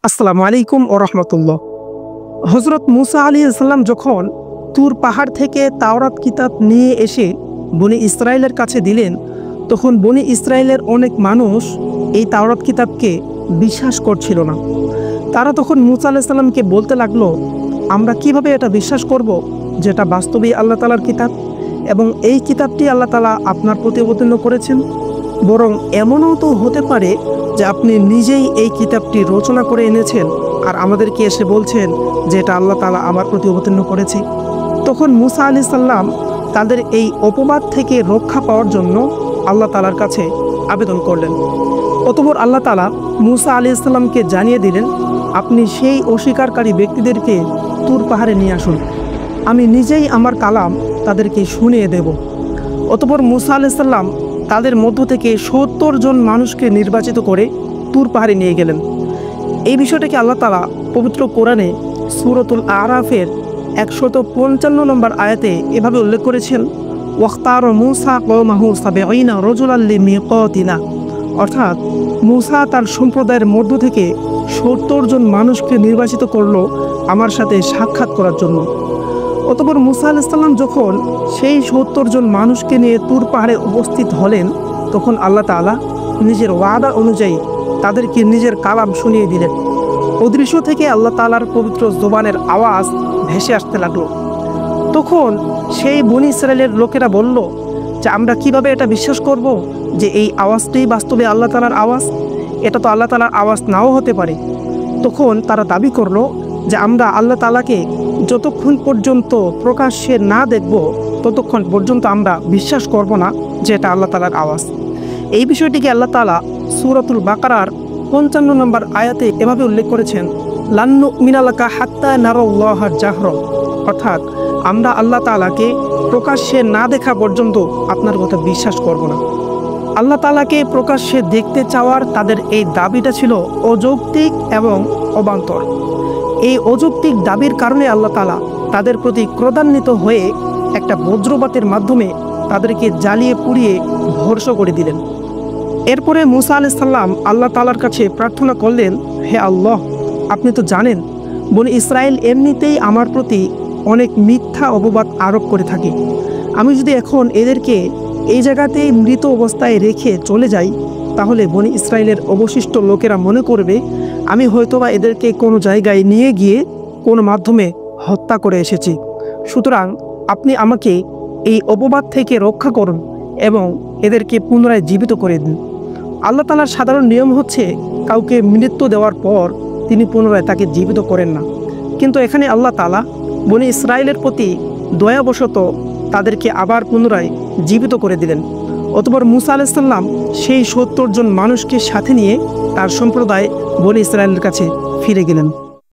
আসসালামু আলাইকুম ও রহমতুল্লাহ। হজরত মুসা আলাইহিস সালাম যখন তুর পাহাড় থেকে তাওরাত কিতাব নিয়ে এসে বনি ইসরায়েলের কাছে দিলেন, তখন বনি ইসরায়েলের অনেক মানুষ এই তাওরাত কিতাবকে বিশ্বাস করছিল না। তারা তখন মুসা আলাইহিস সালামকে বলতে লাগলো, আমরা কিভাবে এটা বিশ্বাস করব যেটা বাস্তবেই আল্লাহ তাআলার কিতাব এবং এই কিতাবটি আল্লাহ তাআলা আপনার প্রতি অবতীর্ণ করেছেন। বরং এমনও তো হতে পারে যে আপনি নিজেই এই কিতাবটি রচনা করে এনেছেন আর আমাদেরকে এসে বলছেন যে এটা আল্লাহ তাআলা আমার প্রতি অবতীর্ণ করেছে। তখন মুসা আলাইহিস সালাম তাদের এই অপবাদ থেকে রক্ষা পাওয়ার জন্য আল্লাহ তাআলার কাছে আবেদন করলেন। অতঃপর আল্লাহ তাআলা মুসা আলাইহিস সালামকে জানিয়ে দিলেন, আপনি সেই অস্বীকারী ব্যক্তিদেরকে তুর পাহাড়ে নিয়ে আসুন, আমি নিজেই আমার কালাম তাদেরকে শুনিয়ে দেব। অতঃপর মুসা আলাইহিস সালাম তাদের মধ্য থেকে ৭০ জন মানুষকে নির্বাচিত করে তুর পাহাড়ে নিয়ে গেলেন। এই বিষয়টাকে আল্লাহ তাআলা পবিত্র কোরআনে সূরাতুল আরাফের ১৫৫ নম্বর আয়াতে এভাবে উল্লেখ করেছেন, ওয়াখতার মুসা কওমাহু সাবঈনা রাজুলান লিমিকাতিনা, অর্থাৎ মুসা তার সম্প্রদায়ের মধ্য থেকে ৭০ জন মানুষকে নির্বাচিত করলো আমার সাথে সাক্ষাৎ করার জন্য। অতঃপর মুসা আলাইহিস সালাম যখন সেই ৭০ জন মানুষকে নিয়ে তুর পাহাড়ে উপস্থিত হলেন, তখন আল্লাহ তাআলা নিজের ওয়াদা অনুযায়ী তাদেরকে নিজের কালাম শুনিয়ে দিলেন। অদৃশ্য থেকে আল্লাহ তাআলার পবিত্র জবানের আওয়াজ ভেসে আসতে লাগলো। তখন সেই বনি ইসরায়েলের লোকেরা বলল যে আমরা কিভাবে এটা বিশ্বাস করব যে এই আওয়াজটাই বাস্তবে আল্লাহ তাআলার আওয়াজ, এটা তো আল্লাহ তাআলার আওয়াজ নাও হতে পারে। তখন তারা দাবি করলো যে আমরা আল্লাহ তাআলাকে যতক্ষণ পর্যন্ত প্রকাশ্যে না দেখব ততক্ষণ পর্যন্ত আমরা বিশ্বাস করব না যে এটা আল্লাহ তাআলার আওয়াজ। এই বিষয়টিকে আল্লাহ তাআলা সূরাতুল বাকারার ৫৫ নম্বর আয়াতে এভাবে উল্লেখ করেছেন, লান নুমিনা লাকা হাত্তা নারাল্লাহা জাহরা, অর্থাৎ আমরা আল্লাহ তাআলাকে প্রকাশ্যে না দেখা পর্যন্ত আপনার কথা বিশ্বাস করব না। আল্লাহ তাআলাকে প্রকাশ্যে দেখতে চাওয়ার তাদের এই দাবিটা ছিল অযৌক্তিক এবং অবান্তর। এই অযৌক্তিক দাবির কারণে আল্লাহ তাআলা তাদের প্রতি ক্রোধান্বিত হয়ে একটা বজ্রপাতের মাধ্যমে তাদেরকে জ্বালিয়ে পুড়িয়ে ধ্বংস করে দিলেন। এরপরে মুসা আলাইহিস সালাম আল্লাহ তাআলার কাছে প্রার্থনা করলেন, হে আল্লাহ, আপনি তো জানেন বনি ইসরায়েল এমনিতেই আমার প্রতি অনেক মিথ্যা অপবাদ আরোপ করে থাকে। আমি যদি এখন এদেরকে এই জায়গাতেই মৃত অবস্থায় রেখে চলে যাই, তাহলে বনি ইসরায়েলের অবশিষ্ট লোকেরা মনে করবে আমি হয়তোবা এদেরকে কোনো জায়গায় নিয়ে গিয়ে কোনো মাধ্যমে হত্যা করে এসেছি। সুতরাং আপনি আমাকে এই অপবাদ থেকে রক্ষা করুন এবং এদেরকে পুনরায় জীবিত করে দিন। আল্লাহ তাআলার সাধারণ নিয়ম হচ্ছে কাউকে মৃত্যু দেওয়ার পর তিনি পুনরায় তাকে জীবিত করেন না, কিন্তু এখানে আল্লাহ তাআলা বনি ইসরায়েলের প্রতি দয়াবশত তাদেরকে আবার পুনরায় জীবিত করে দিলেন। অতঃপর মুসা আলাইহিস সালাম সেই ৭০ জন মানুষকে সাথে নিয়ে তার সম্প্রদায় বনি ইসরায়েলের কাছে ফিরে গেলেন।